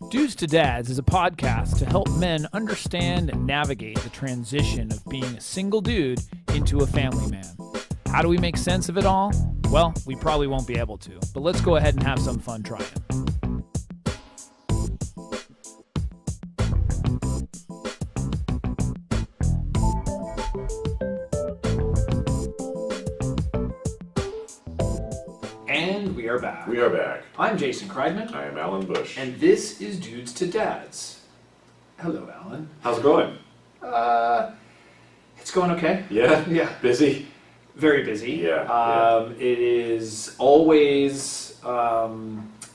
Dudes to Dads is a podcast to help men understand and navigate the transition of being a single dude into a family man. How do we make sense of it all? Well, we probably won't be able to, but let's go ahead and have some fun trying. And we are back. We are back. I'm Jason Kreidman. I am Alan Bush. And this is Dudes to Dads. Hello, Alan. How's it going? It's going okay. Yeah? Yeah. Busy? Very busy. Yeah. It is always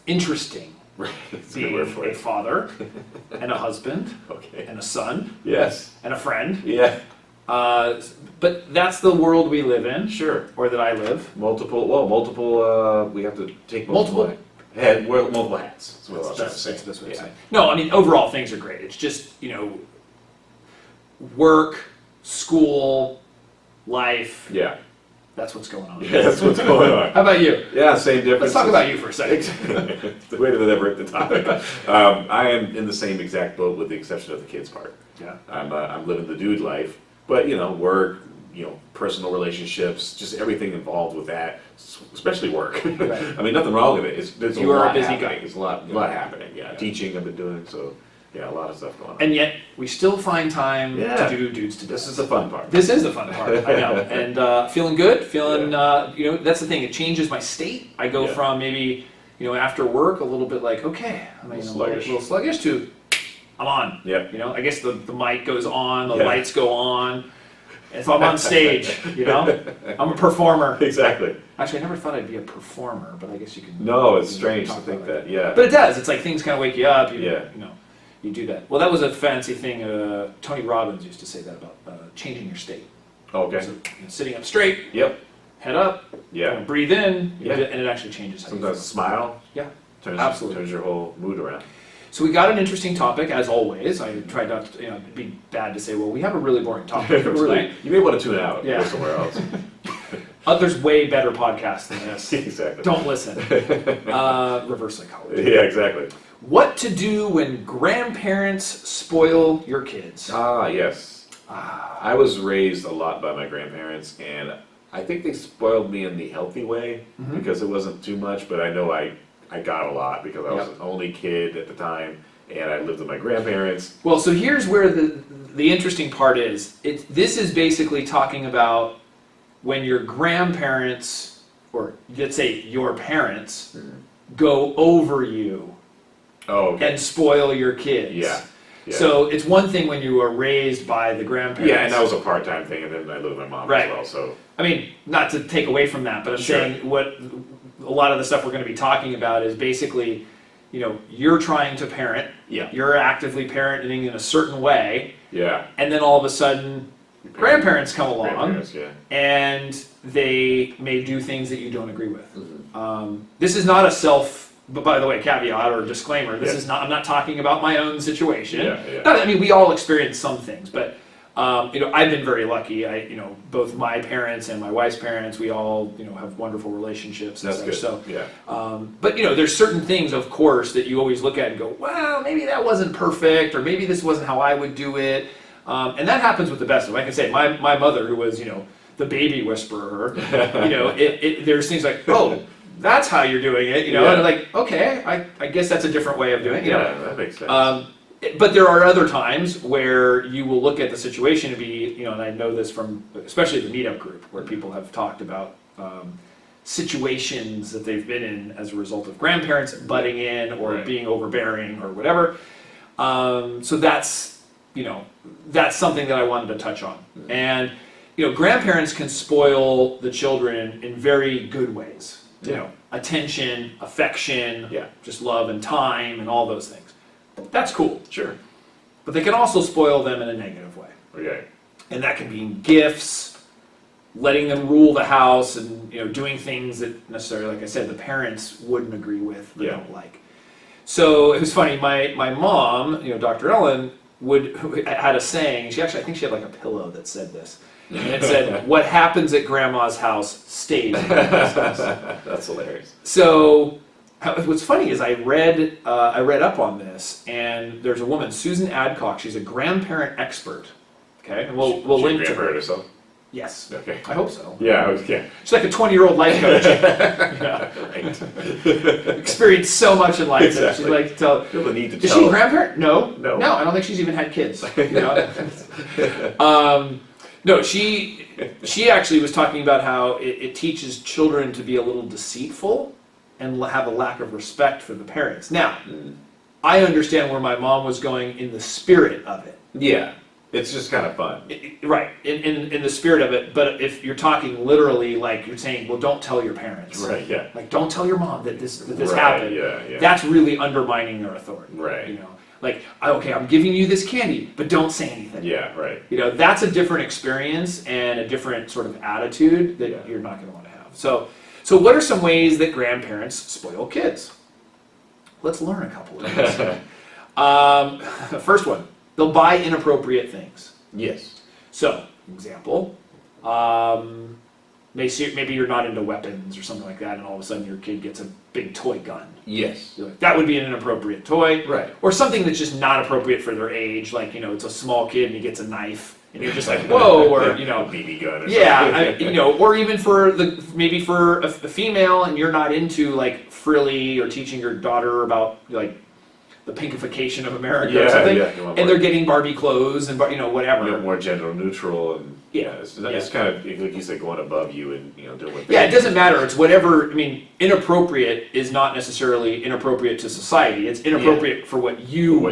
interesting Right. It's a good being word for a it. father and a husband Okay. and a son Yes. and a friend. Yeah. But that's the world we live in. Sure. Or that I live. Multiple, we have to take Multiple? wear multiple hats. That's what I was trying to say. That's the best way to Yeah. say it. No, I mean, overall things are great. It's just, work, school, life. Yeah. That's what's going on. Yeah, that's what's going on. How about you? Yeah, same difference. Let's talk about you for a second. The way to divert the topic. I am in the same exact boat with the exception of the kids part. Yeah. I'm living the dude life, but work, personal relationships, just everything involved with that, especially work. Right. I mean, nothing wrong with it. There's You a are a lot busy happening. guy. There's a lot happening. Yeah. Teaching I've been doing, so yeah, a lot of stuff going on. And yet, we still find time Yeah. to do Dudes to This Dads. is the fun part. This is the fun part, I know. And feeling good, that's the thing. It changes my state. I go Yeah. from maybe, after work, a little bit like, okay, I'm a little sluggish to, I'm on. Yep. I guess the mic goes on, the Yeah. lights go on. If I'm on stage, I'm a performer. Exactly. Actually, I never thought I'd be a performer, but I guess you can. No, it's strange talk to think about it. that. Yeah. But it does. It's like things kind of wake you up. Yeah. You do that. Well, that was a fancy thing. Tony Robbins used to say that about changing your state. Okay. So, sitting up straight, Yep. head up, Yeah. breathe in, Yeah. and it actually changes how Sometimes a smile you feel. Yeah. turns Absolutely. turns your whole mood around. So we got an interesting topic, as always. I tried not to, it'd be bad to say, well, we have a really boring topic for tonight. You may want to tune out and Yeah. go somewhere else. There's way better podcasts than this. Exactly. Don't listen. Reverse psychology. Yeah, exactly. What to do when grandparents spoil your kids? Yes. I was raised a lot by my grandparents, and I think they spoiled me in the healthy way because it wasn't too much, but I know I got a lot because I was an only kid at the time, and I lived with my grandparents. Well, so here's where the interesting part is. This is basically talking about when your grandparents, or let's say your parents, go over you and spoil your kids. Yeah. Yeah. So it's one thing when you were raised by the grandparents. Yeah, and that was a part-time thing, and then I lived with my mom Right. as well. So I mean, not to take away from that, but I'm saying what a lot of the stuff we're going to be talking about is basically, you're trying to parent. Yeah. You're actively parenting in a certain way, yeah, and then all of a sudden, grandparents come along, grandparents, yeah. and they may do things that you don't agree with. This is not but by the way, caveat or disclaimer, this is not, I'm not talking about my own situation. Yeah. I mean, we all experience some things, but I've been very lucky. Both my parents and my wife's parents, we all, have wonderful relationships and That's stuff. good. So, Yeah. but there's certain things, of course, that you always look at and go, well, maybe that wasn't perfect, or maybe this wasn't how I would do it. And that happens with the best of them. I can say my mother, who was, the baby whisperer, there's things like, oh, that's how you're doing it, and like, okay, I guess that's a different way of doing it. Yeah, that makes sense. But there are other times where you will look at the situation and be, and I know this from especially the meetup group where people have talked about situations that they've been in as a result of grandparents butting in or being overbearing or whatever. So that's something that I wanted to touch on. And, grandparents can spoil the children in very good ways. Attention, affection, just love and time and all those things. That's cool. Sure. But they can also spoil them in a negative way. Okay. And that can be gifts, letting them rule the house, and doing things that necessarily, like I said, the parents wouldn't agree with, they don't like. So it was funny, my mom, Dr. Ellen, had a saying, I think she had like a pillow that said this. And it said, what happens at grandma's house stays at grandma's house. That's hilarious. So What's funny is I read up on this, and there's a woman, Susan Adcox. She's a grandparent expert. Okay, and we'll link to her. Herself? Yes. Okay. I hope so. Yeah. She's like a 20-year-old life coach. Experienced so much in life. Exactly. She's like, is she a grandparent? No. I don't think she's even had kids. No, she actually was talking about how it teaches children to be a little deceitful and have a lack of respect for the parents. Now, I understand where my mom was going in the spirit of it. Yeah. It's just kind of fun. Right, in the spirit of it, but if you're talking literally, like you're saying, well, don't tell your parents. Right, yeah. Like, don't tell your mom that this right, happened. Yeah. That's really undermining their authority. Right. You know, like, okay, I'm giving you this candy, but don't say anything. Yeah, right. You know, that's a different experience and a different sort of attitude that you're not going to want to have. So what are some ways that grandparents spoil kids? Let's learn a couple of things. First one. They'll buy inappropriate things. Yes. So, example, maybe you're not into weapons or something like that, and all of a sudden your kid gets a big toy gun. Yes. You're like, that would be an inappropriate toy. Right. Or something that's just not appropriate for their age, like, it's a small kid and he gets a knife, and you're just like, whoa, or, a BB gun or something. or even for a female, and you're not into, like, frilly or teaching your daughter about, like, the pinkification of America or something, and they're getting Barbie clothes and whatever. More gender neutral and it's kind of like you said, going above you and doing what. Yeah, it doesn't matter. It's whatever. I mean, inappropriate is not necessarily inappropriate to society. It's inappropriate for what you are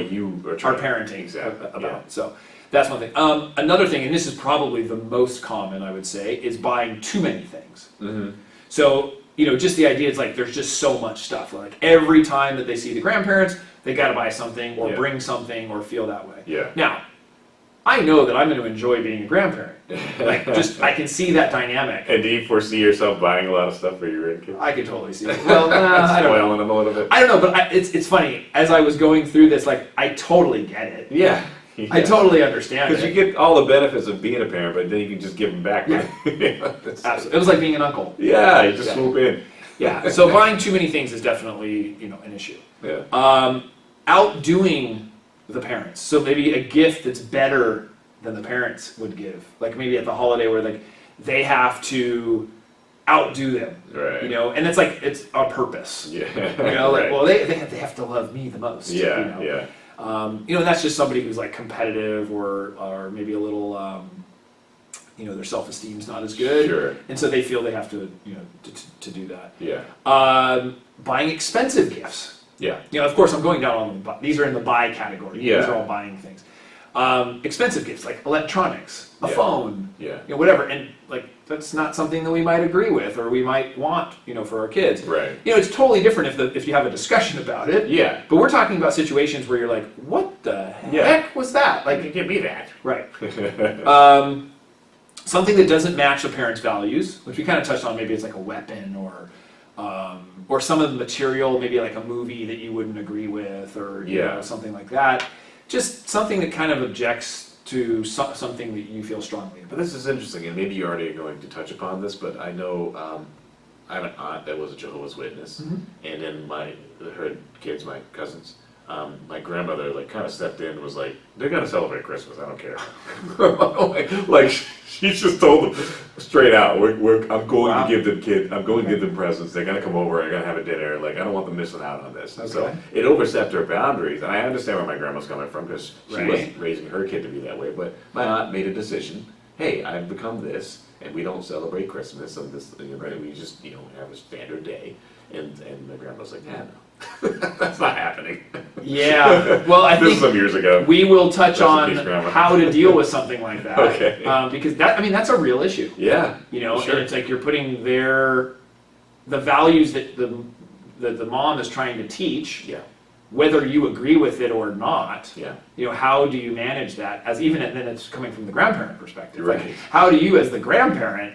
parenting about. Yeah. So that's one thing. Another thing, and this is probably the most common, I would say, is buying too many things. Mm-hmm. So just the idea is like there's just so much stuff. Like every time that they see the grandparents, they got to buy something or bring something or feel that way. Yeah. Now, I know that I'm going to enjoy being a grandparent. Like, I can see that dynamic. And do you foresee yourself buying a lot of stuff for your grandkids? I can totally see it. Well, I don't know. Spoiling them a little bit. I don't know, but it's funny. As I was going through this, like, I totally get it. Yeah. I totally understand because you get all the benefits of being a parent, but then you can just give them back. Yeah. Absolutely. It was like being an uncle. Yeah, you just swoop in. Yeah. So buying too many things is definitely, an issue. Yeah. Outdoing the parents. So maybe a gift that's better than the parents would give. Like maybe at the holiday where like they have to outdo them. Right. And it's like it's on purpose. Yeah. Like well they have to love me the most. Yeah. Yeah. And that's just somebody who's like competitive or maybe a little their self-esteem's not as good. Sure. And so they feel they have to to do that. Yeah. Buying expensive gifts. Yeah. Of course I'm going down on these are in the buy category. Yeah. These are all buying things. Expensive gifts like electronics, a phone, whatever. And like that's not something that we might agree with or we might want, for our kids. Right. It's totally different if you have a discussion about it. Yeah. But we're talking about situations where you're like, what the heck was that? Like, you give me that. Right. Something that doesn't match a parent's values, which we kind of touched on. Maybe it's like a weapon or some of the material, maybe like a movie that you wouldn't agree with, or something like that. Just something that kind of objects to something that you feel strongly about. But this is interesting, and maybe you already are going to touch upon this, but I know I have an aunt that was a Jehovah's Witness, and then her kids, my cousins, my grandmother like kind of stepped in and was like, they're gonna celebrate Christmas, I don't care. like she just told them straight out, I'm going to give them presents, they're gonna come over, I'm gonna have a dinner, like I don't want them missing out on this. And so it overstepped her boundaries, and I understand where my grandma's coming from because she wasn't raising her kid to be that way, but my aunt made a decision, hey, I've become this, and we don't celebrate Christmas, and this, we just, have a standard day, and my grandma's like, no. That's not happening. Yeah, well, I think some years ago. We will touch on how to deal with something like that. Okay. Because that's a real issue. Yeah. Sure. And it's like you're putting the values that the mom is trying to teach. Yeah. Whether you agree with it or not. Yeah. How do you manage that? Then it's coming from the grandparent perspective. Right. Like, how do you, as the grandparent,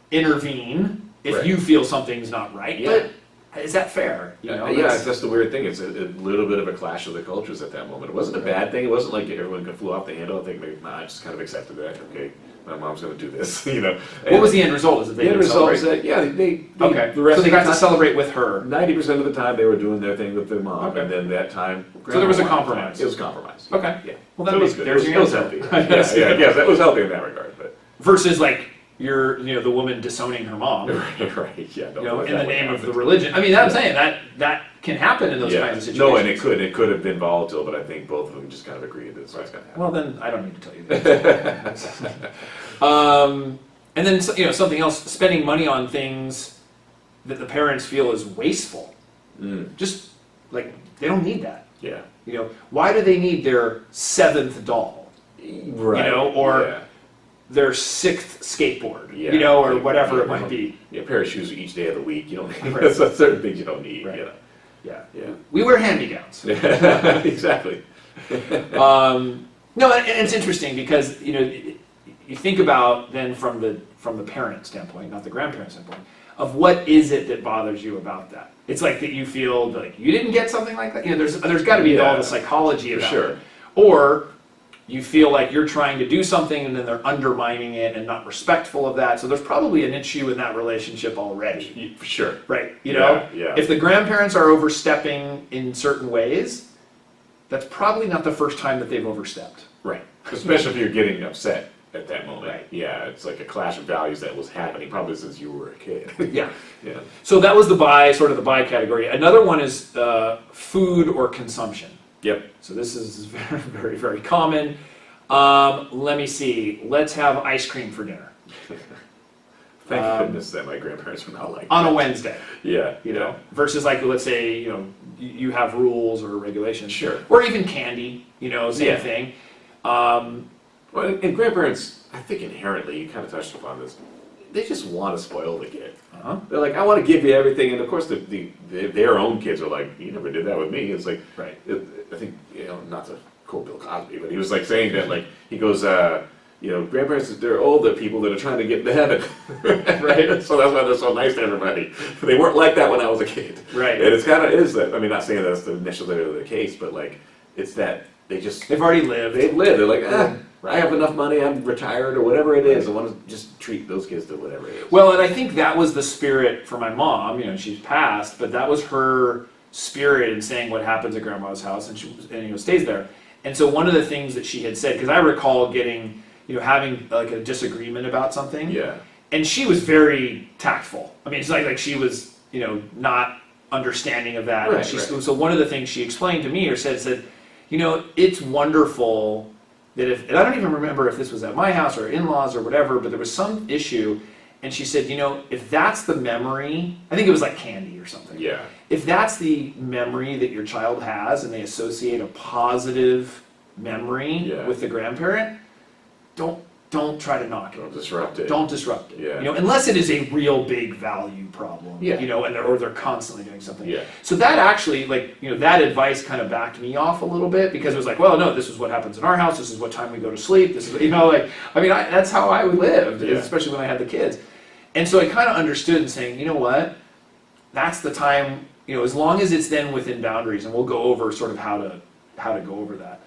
intervene if you feel something's not right? Yeah. But is that fair? You know, yeah, that's the weird thing. It's a little bit of a clash of the cultures at that moment. It wasn't a bad thing. It wasn't like everyone flew off the handle. I think maybe, I just kind of accepted that. Okay, my mom's going to do this. You know. What was the end result? Is it the end result? Was that they okay. The rest so they got of the to celebrate with her. 90% of the time they were doing their thing with their mom, okay. and then that time. So there was a compromise. It was a compromise. Okay. Yeah. Well, that was good. There's it was healthy. Yes, that was healthy in that regard. But versus like the woman disowning her mom. right. Yeah. In the name of the religion. I mean, I'm saying that can happen in those kinds of situations. No, and it could have been volatile, but I think both of them just kind of agreed that this was going to happen. Well, then I don't need to tell you that. And then something else, spending money on things that the parents feel is wasteful. Just like they don't need that. Yeah. Why do they need their 7th doll? Right. Or their 6th skateboard, or whatever it might be. Yeah, a pair of shoes each day of the week. You don't need. Right. That's certain things you don't need. Right. Yeah. We wear hand-me-downs. Exactly. No, and it's interesting because you think about then from the parent standpoint, not the grandparent standpoint, of what is it that bothers you about that? It's like that you feel like you didn't get something like that. There's got to be all the psychology about it. Or you feel like you're trying to do something and then they're undermining it and not respectful of that. So there's probably an issue in that relationship already. For sure. Right. Yeah. If the grandparents are overstepping in certain ways, that's probably not the first time that they've overstepped. Right. Especially if you're getting upset at that moment. Right. Yeah, it's like a clash of values that was happening probably since you were a kid. Yeah. Yeah. So that was the buy category. Another one is food or consumption. Yep. So this is very, very, very common. Let me see. Let's have ice cream for dinner. Thank goodness that my grandparents were not like on that. a Wednesday. Yeah. Versus like, let's say, you have rules or regulations. Sure. Or even candy, same thing. Well, and grandparents, I think inherently, you kind of touched upon this, they just want to spoil the kid. They're like, I want to give you everything, and of course their own kids are like, you never did that with me. It's like, right. I think, not to quote Bill Cosby, but he was like saying that, like, he goes, grandparents, they're older people that are trying to get into heaven, right? So that's why they're so nice to everybody. They weren't like that when I was a kid. Right. And it's kind of is that, I mean, not saying that's necessarily the case, but like, it's that they've already lived. They've lived. They're like, I have enough money, I'm retired, or whatever it is. I want to just treat those kids to whatever it is. Well, and I think that was the spirit for my mom. She's passed, but that was her spirit in saying what happens at grandma's house, and she stays there. And so one of the things that she had said, because I recall getting, having like a disagreement about something. Yeah. And she was very tactful. I mean, it's like she was, not understanding of that. Right, So one of the things she explained to me or said, it's wonderful that and I don't even remember if this was at my house or in-laws or whatever, but there was some issue, and she said, if that's the memory, I think it was like candy or something. Yeah. If that's the memory that your child has and they associate a positive memory with the grandparent, don't try to knock it. Don't disrupt it. Don't disrupt it. Yeah. Unless it is a real big value problem. Yeah. And they're constantly doing something. Yeah. So that actually, that advice kind of backed me off a little bit, because it was like, well, no, this is what happens in our house. This is what time we go to sleep. This is, that's how I lived, especially when I had the kids. And so I kind of understood and saying, you know what, that's the time, as long as it's then within boundaries, and we'll go over sort of how to go over that.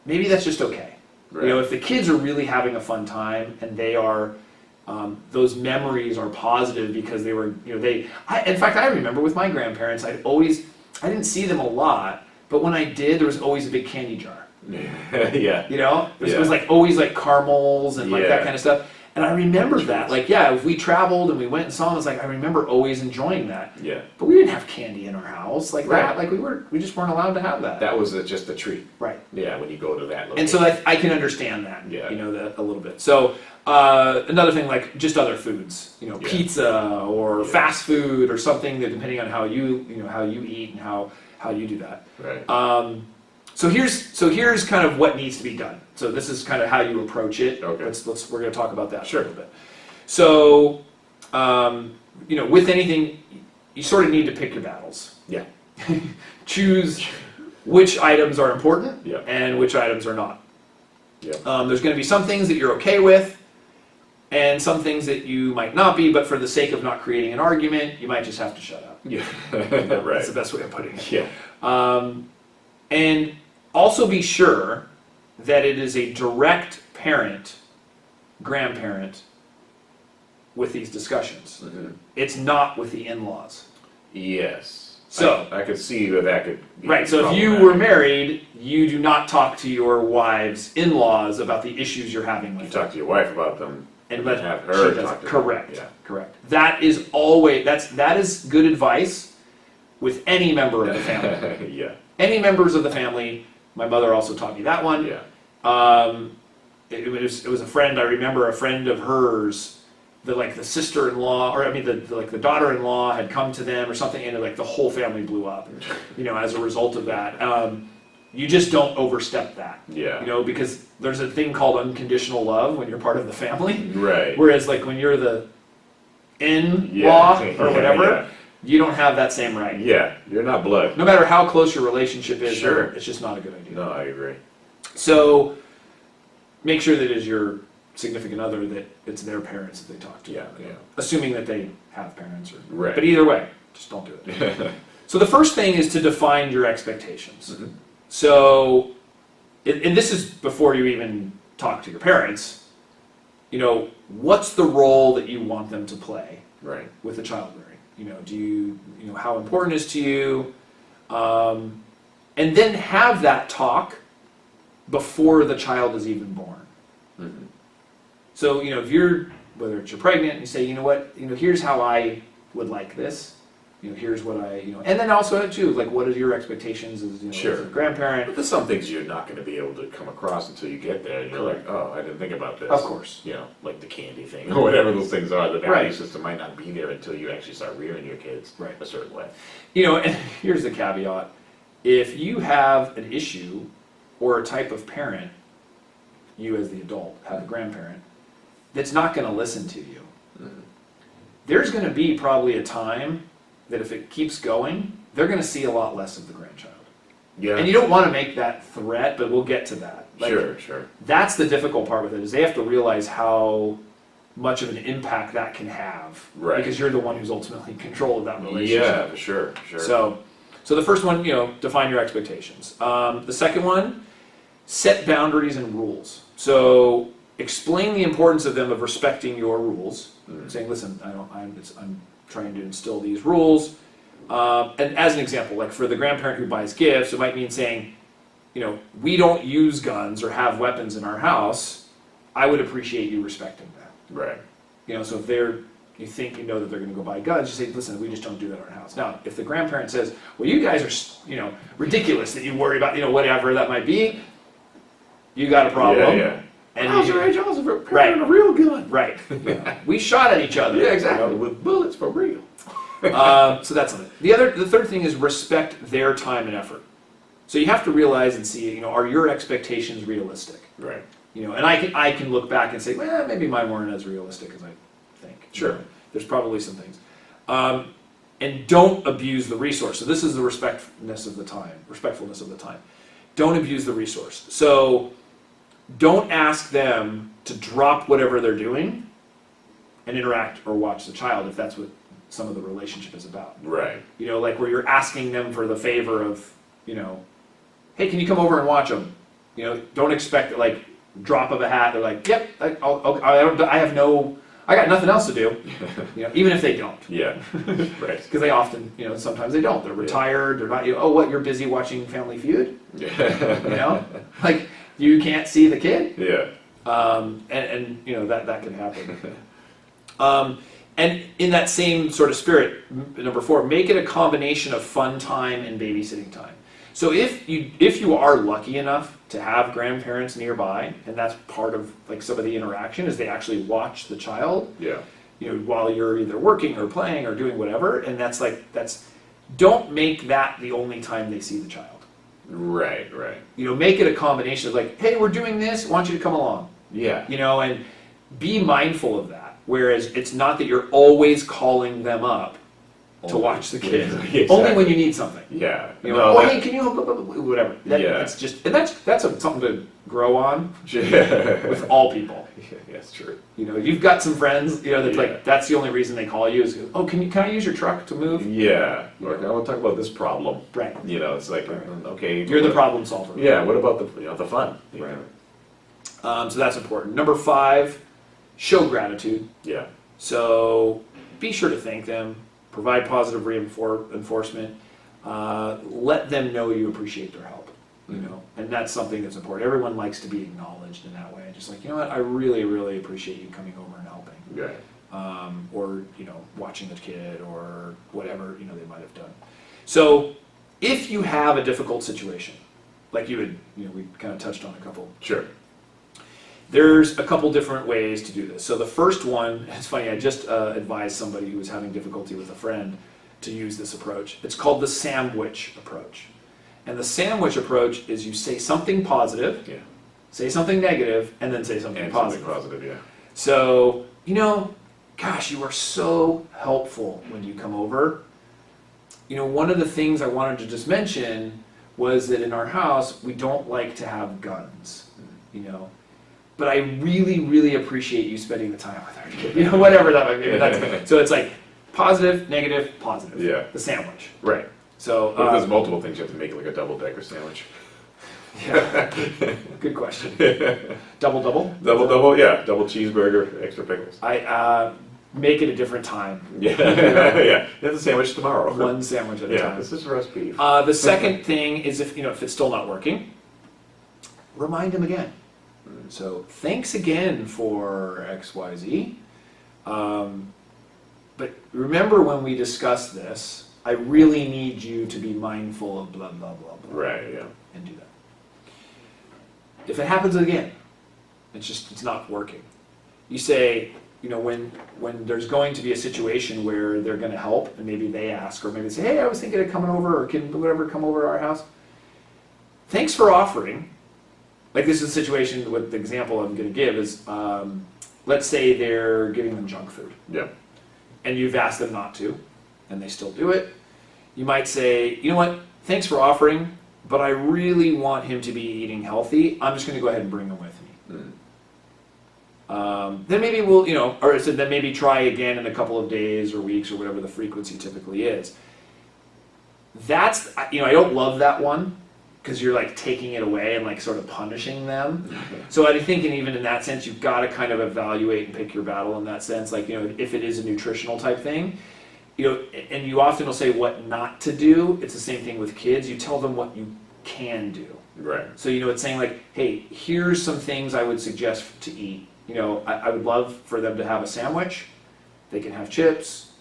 Maybe that's just okay. Right. If the kids are really having a fun time and they are, those memories are positive because they were, in fact, I remember with my grandparents, I didn't see them a lot, but when I did, there was always a big candy jar. Yeah. It was like always like caramels and like that kind of stuff. And I remember that, if we traveled and we went and saw them, it's like, I remember always enjoying that. Yeah. But we didn't have candy in our house that. Like we just weren't allowed to have that. That was just a treat. Right. Yeah, when you go to that location. And so I can understand that, that a little bit. So another thing, like just other foods, pizza or fast food or something that depending on how you eat and how you do that. Right. So here's kind of what needs to be done. So this is kind of how you approach it. Okay. We're going to talk about that sure. a little bit. So with anything, you sort of need to pick your battles. Yeah. Choose which items are important and which items are not. Yeah. There's going to be some things that you're okay with, and and some things that you might not be, but for the sake of not creating an argument, you might just have to shut up. Yeah. Right. Right. That's the best way of putting it. Yeah. And also be sure that it is a direct parent, grandparent, with these discussions. Mm-hmm. It's not with the in-laws. Yes. So I could see that could be right, so if you were married, you do not talk to your wife's in-laws about the issues you're having You with them. talk to your wife about them And then have her talk to correct, them. Yeah. correct. That is always, that is good advice with any member of the family. Yeah. Any members of the family, my mother also taught me that one. Yeah. It was a friend, I remember a friend of hers, the sister-in-law, or I mean the daughter-in-law had come to them or something, and like the whole family blew up, as a result of that. You just don't overstep that. Yeah. Because there's a thing called unconditional love when you're part of the family. Right. Whereas like when you're the in-law or whatever, Yeah. you don't have that same right. Yeah. You're not blood. No matter how close your relationship is, Sure. it's just not a good idea. No, I agree. So make sure that it is your significant other, that it's their parents that they talk to. Yeah, yeah. Assuming that they have parents. Right. But either way, just don't do it. So the first thing is to define your expectations. Mm-hmm. So, and this is before you even talk to your parents, what's the role that you want them to play Right. with the child rearing? Do you, how important it is to you? And then have that talk before the child is even born. Mm-hmm. So, if whether you're pregnant, and you say, here's how I would like this. Here's what and then also too, like, what are your expectations as, Sure. as a grandparent? But there's some things you're not going to be able to come across until you get there. And you're Correct. like, oh, I didn't think about this. Of course. Like the candy thing or whatever those things are. The value Right. system might not be there until you actually start rearing your kids Right. a certain way. And here's the caveat. If you have an issue or a type of parent, you as the adult have a grandparent, that's not going to listen to you. Mm-hmm. There's going to be probably a time that if it keeps going, they're going to see a lot less of the grandchild. Yeah. And you don't want to make that threat, but we'll get to that. Sure. That's the difficult part with it, is they have to realize how much of an impact that can have. Right. Because you're the one who's ultimately in control of that relationship. Yeah, for sure. So the first one, define your expectations. The second one, set boundaries and rules. So explain the importance of them of respecting your rules. Mm-hmm. Saying, listen, I'm trying to instill these rules. And as an example, like for the grandparent who buys gifts, it might mean saying, we don't use guns or have weapons in our house. I would appreciate you respecting that. Right. So if you think that they're going to go buy guns, you say, listen, we just don't do that in our house. Now, if the grandparent says, well, you guys are, ridiculous that you worry about, whatever that might be, you got a problem. Yeah. And how's your age? I was preparing a real gun. Right. We shot at each other. Yeah, exactly. With bullets for real. So that's something. The third thing is respect their time and effort. So you have to realize and see, are your expectations realistic? Right. And I can look back and say, well, maybe mine weren't as realistic as I think. Sure. There's probably some things. And don't abuse the resource. So this is the respectfulness of the time. Don't abuse the resource. So don't ask them to drop whatever they're doing and interact or watch the child if that's what some of the relationship is about. Right. Like where you're asking them for the favor of, hey, can you come over and watch them? Don't expect it, like, drop of a hat. They're like, yep, I got nothing else to do. Even if they don't. Yeah. Right. Because they often, sometimes they don't. They're retired. They're not. What? You're busy watching Family Feud. Yeah. Like you can't see the kid. Yeah. And that can happen. And in that same sort of spirit, number 4, make it a combination of fun time and babysitting time. So if you are lucky enough to have grandparents nearby, and that's part of like some of the interaction, is they actually watch the child. Yeah. While you're either working or playing or doing whatever, and that's don't make that the only time they see the child. Right. Make it a combination of like, hey, we're doing this, I want you to come along. Yeah. And be mindful of that. Whereas it's not that you're always calling them up to watch the kid. Exactly. Only when you need something. Yeah. Hey, can you whatever. It's just, and that's something to grow on Yeah. with all people. Yeah, that's true. You know, you've got some friends, you know, that's Yeah. like, that's the only reason they call you is, oh, can I use your truck to move? Yeah, or I want to talk about this problem. Right. You know, it's like, Right. okay. You're the problem solver. Yeah, what about the fun? You Right. know? So that's important. Number 5, show gratitude. Yeah. So be sure to thank them, provide positive reinforcement, let them know you appreciate their help. You know, and that's something that's important. Everyone likes to be acknowledged in that way. Just like, you know what, I really, really appreciate you coming over and helping. Yeah. Or, you know, watching the kid or whatever, you know, they might have done. So if you have a difficult situation, like you had, you know, we kind of touched on a couple. Sure. There's a couple different ways to do this. So the first one, it's funny, I just advised somebody who was having difficulty with a friend to use this approach. It's called the sandwich approach. And the sandwich approach is you say something positive, Yeah. say something negative, and then say something And positive. something positive, yeah. So, you know, gosh, you are so helpful when you come over. You know, one of the things I wanted to just mention was that in our house, we don't like to have guns, you know. But I really, really appreciate you spending the time with our kid. You know, whatever that might be. That's, so it's like positive, negative, positive. Yeah. The sandwich. Right. So What if there's multiple things, you have to make it like a double-decker sandwich? yeah. Good question. Double? Double, yeah. Double cheeseburger, extra pickles. I make it a different time. Yeah. Yeah. That's a sandwich tomorrow. One sandwich at a Yeah, time. this is roast beef. The second thing is if it's still not working, remind him again. So thanks again for XYZ. But remember when we discussed this, I really need you to be mindful of blah, blah, blah, blah. Right, yeah. And do that. If it happens again, it's not working. You say, you know, when there's going to be a situation where they're going to help, and maybe they ask, or maybe they say, hey, I was thinking of coming over, or can whatever come over to our house. Thanks for offering. Like this is a situation with the example I'm going to give is, let's say they're giving them junk food. Yeah. And you've asked them not to, and they still do it. You might say, you know what, thanks for offering, but I really want him to be eating healthy. I'm just going to go ahead and bring him with me. Then maybe we'll, you know, or so then maybe try again in a couple of days or weeks or whatever the frequency typically is. That's, you know, I don't love that one because you're like taking it away and like sort of punishing them. So I think, and even in that sense, you've got to kind of evaluate and pick your battle in that sense. Like, you know, if it is a nutritional type thing, you know, and you often will say what not to do. It's the same thing with kids. You tell them what you can do. Right. So, you know, it's saying like, hey, here's some things I would suggest to eat. You know, I would love for them to have a sandwich. They can have chips.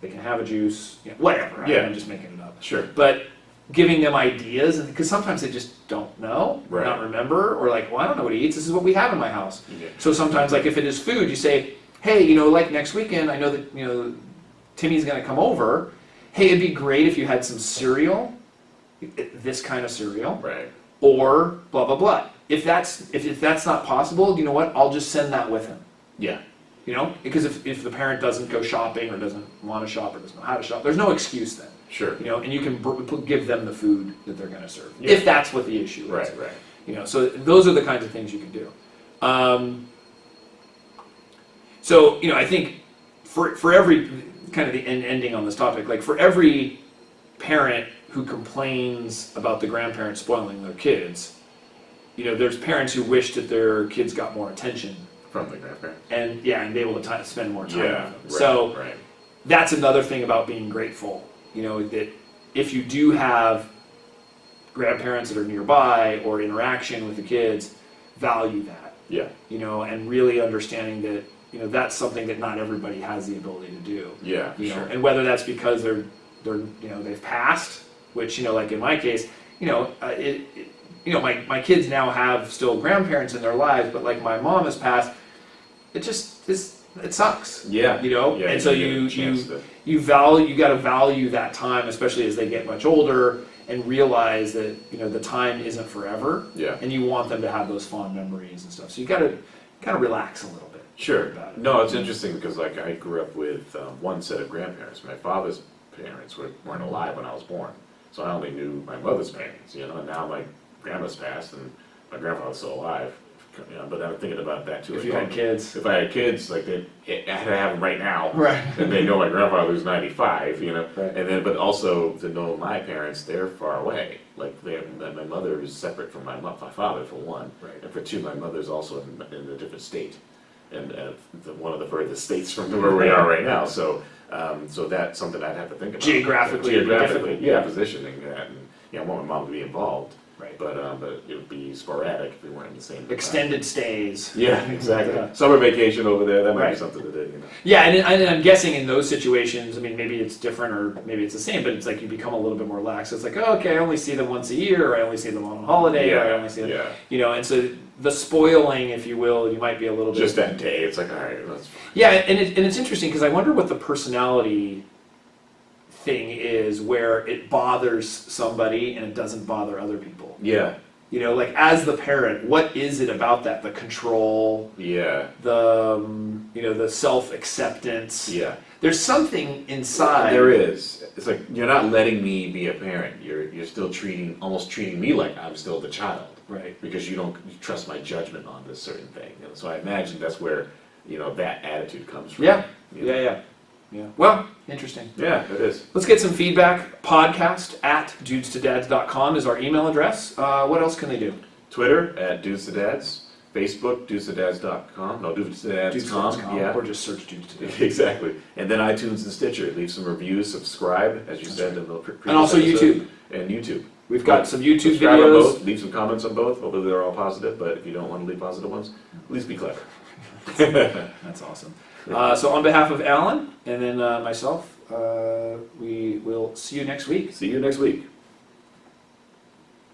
They can have a juice. You know, whatever. Yeah. I'm just making it up. Sure. But giving them ideas, because sometimes they just don't know, Right. not remember, or like, well, I don't know what he eats. This is what we have in my house. Yeah. So sometimes, like if it is food, you say, hey, you know, like next weekend, I know that, you know, Timmy's going to come over. Hey, it'd be great if you had some cereal, this kind of cereal, Right. or blah blah blah. If that's not possible, you know what? I'll just send that with him. Yeah. You know, because if the parent doesn't go shopping or doesn't want to shop or doesn't know how to shop, there's no excuse then. Sure. You know, and you can give them the food that they're going to serve, Yeah. if that's what the issue is. Right, right. You know, so those are the kinds of things you can do. So, you know, I think for every kind of the ending on this topic, like for every parent who complains about the grandparents spoiling their kids, you know, there's parents who wish that their kids got more attention From the grandparent. and be able to spend more time Yeah. with them. Right, So right. that's another thing about being grateful. You know, that if you do have grandparents that are nearby or interaction with the kids, value that. Yeah. You know, and really understanding that, you know, that's something that not everybody has the ability to do. Yeah. You Sure. know, and whether that's because they're you know, they've passed, which, you know, like in my case, you know, you know, my kids now have still grandparents in their lives, but like my mom has passed, it sucks. Yeah. You know, Yeah, and so you got to value that time, especially as they get much older, and realize that, you know, the time isn't forever. Yeah. And you want them to have those fond memories and stuff. So you got to kind of relax a little bit. Sure. About it. No, it's interesting because like I grew up with one set of grandparents. My father's parents weren't alive when I was born, so I only knew my mother's parents. You know, and now my grandma's passed, and my grandfather's still alive. But I'm thinking about that too. If you had kids. If I had kids, like I had to have them right now. Right. And they know my grandfather who's 95, Right. and then, but also to know my parents, they're far away. Like my mother is separate from my father for one. Right. And for two, my mother's also in a different state. And one of the furthest states from where we are right now. So that's something I'd have to think about. Geographically, yeah, positioning that, and I want my mom to be involved, Right. But it would be sporadic if we weren't in the same. Extended stays. Yeah, exactly. Yeah. Summer vacation over there, that might Right. be something to do. Yeah, and I'm guessing in those situations, I mean, maybe it's different or maybe it's the same, but it's like you become a little bit more lax. It's like, oh, okay, I only see them once a year, or I only see them on a holiday, or I only see them, and so the spoiling, if you will, you might be a little bit. Just that day, it's like, all right, that's fine. Yeah, and it's interesting because I wonder what the personality thing is where it bothers somebody and it doesn't bother other people. Yeah. Like as the parent, what is it about that? The control, Yeah. the self-acceptance. Yeah. There's something inside. There is. It's like you're not letting me be a parent. You're still almost treating me like I'm still the child. Right. Because you trust my judgment on this certain thing. And so I imagine that's where that attitude comes from. Yeah. You know? Yeah. Well, interesting. Yeah, it is. Let's get some feedback. podcast@dudestodads.com is our email address. What else can they do? Twitter @dudestodads. Facebook, dudestodads.com. No, dudestodads.com. Yeah. Or just search Dudes to Dads. Exactly. And then iTunes and Stitcher. Leave some reviews, subscribe, as you said in the previous And also episode. YouTube. And YouTube. We've got some YouTube Subscribe on videos. both. Leave some comments on both. Hopefully they're all positive, but if you don't want to leave positive ones, at least be clever. That's awesome. So on behalf of Alan and then myself, we will see you next week. See you next week.